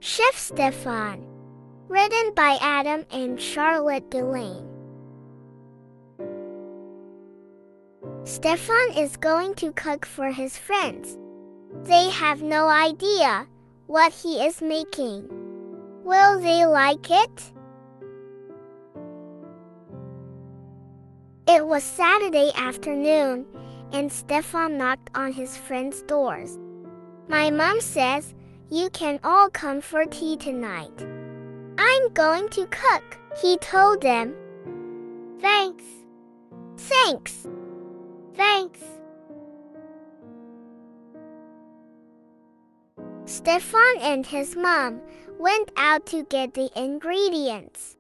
Shef Stafan. Written by Adam and Charlotte Guillain. Stefan is going to cook for his friends. They have no idea what he is making. Will they like it? It was Saturday afternoon, and Stefan knocked on his friends' doors. My mom says, "You can all come for tea tonight." "I'm going to cook," he told them. "Thanks. Thanks. Thanks." Stefan and his mom went out to get the ingredients.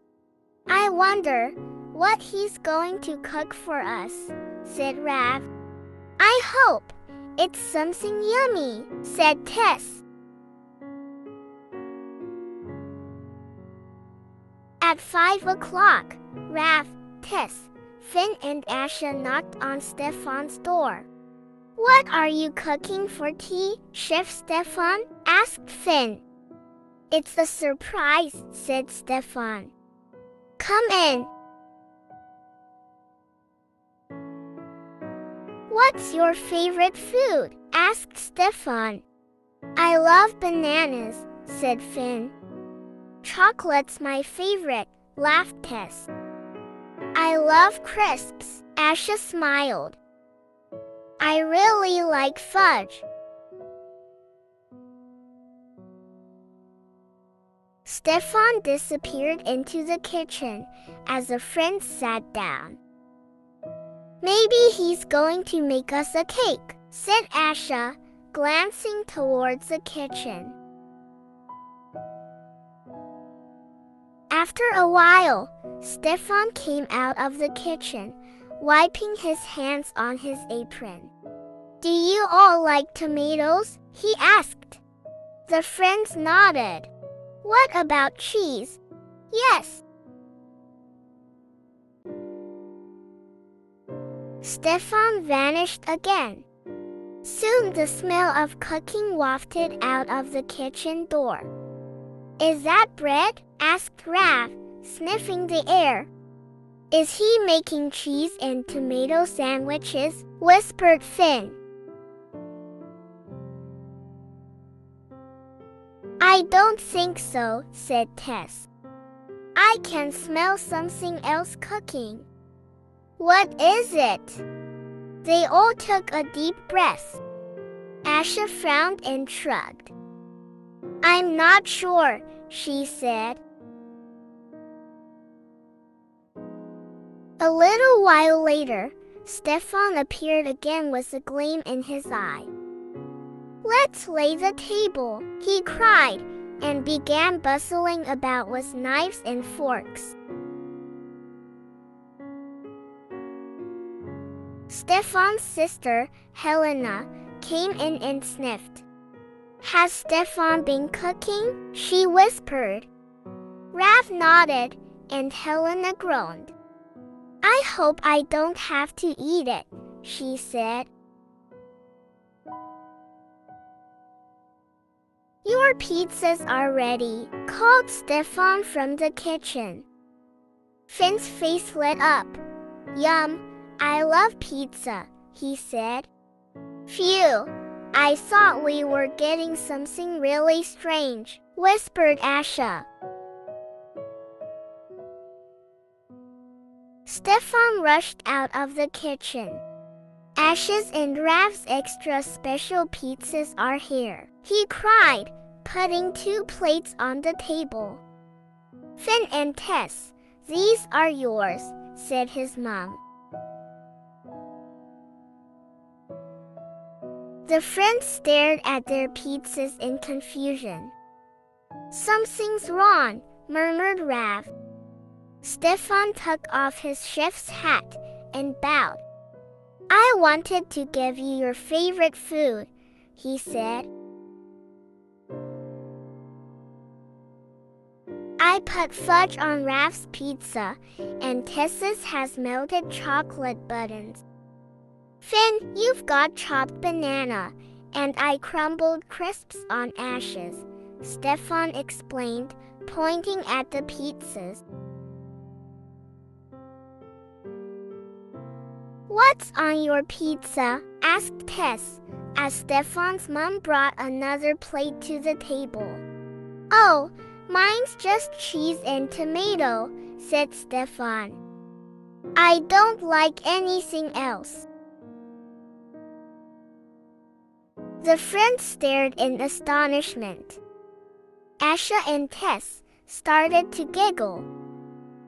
"I wonder what he's going to cook for us," said Rav. "I hope it's something yummy," said Tess. At 5 o'clock, Rav, Tess, Finn and Asha knocked on Stefan's door. "What are you cooking for tea, Shef Stafan?" asked Finn. "It's a surprise," said Stefan. "Come in." "What's your favorite food?" asked Stefan. "I love bananas," said Finn. "Chocolate's my favorite," laughed Tess. "I love crisps," Asha smiled. "I really like fudge." Stefan disappeared into the kitchen as the friends sat down. "Maybe he's going to make us a cake," said Asha, glancing towards the kitchen. After a while, Stefan came out of the kitchen, wiping his hands on his apron. "Do you all like tomatoes?" he asked. The friends nodded. "What about cheese?" "Yes." Stefan vanished again. Soon the smell of cooking wafted out of the kitchen door. "Is that bread?" asked Rav, sniffing the air. "Is he making cheese and tomato sandwiches?" whispered Finn. "I don't think so," said Tess. "I can smell something else cooking." "What is it?" They all took a deep breath. Asha frowned and shrugged. "I'm not sure," she said. A little while later, Stefan appeared again with a gleam in his eye. "Let's lay the table," he cried, and began bustling about with knives and forks. Stefan's sister, Helena, came in and sniffed. "Has Stefan been cooking?" she whispered. Rav nodded, and Helena groaned. "I hope I don't have to eat it," she said. "Your pizzas are ready," called Stefan from the kitchen. Finn's face lit up. "Yum, I love pizza," he said. "Phew, I thought we were getting something really strange," whispered Asha. Stefan rushed out of the kitchen. "Asha's and Rav's extra special pizzas are here," he cried, putting 2 plates on the table. "Finn and Tess, these are yours," said his mom. The friends stared at their pizzas in confusion. "Something's wrong," murmured Rav. Stefan took off his chef's hat and bowed. "I wanted to give you your favorite food," he said. "I put fudge on Rav's pizza, and Tessa's has melted chocolate buttons. Finn, you've got chopped banana, and I crumbled crisps on Ashes," Stefan explained, pointing at the pizzas. "What's on your pizza?" asked Tess, as Stefan's mom brought another plate to the table. "Oh, mine's just cheese and tomato," said Stefan. "I don't like anything else." The friends stared in astonishment. Asha and Tess started to giggle.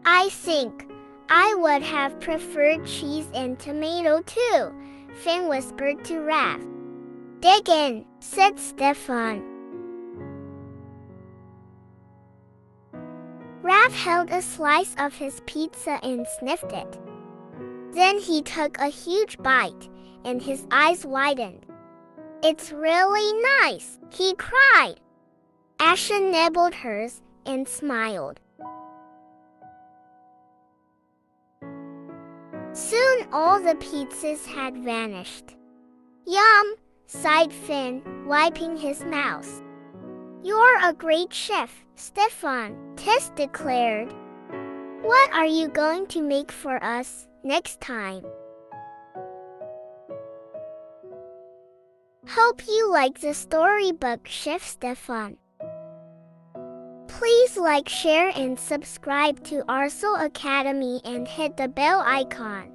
"I think I would have preferred cheese and tomato too," Finn whispered to Raph. "Dig in," said Stefan. Raph held a slice of his pizza and sniffed it. Then he took a huge bite, and his eyes widened. "It's really nice," he cried. Asha nibbled hers and smiled. Soon all the pizzas had vanished. "Yum," sighed Finn, wiping his mouth. "You're a great chef, Stefan," Tess declared. "What are you going to make for us next time?" Hope you like the storybook, Shef Stafan. Please like, share, and subscribe to Arsal Academy and hit the bell icon.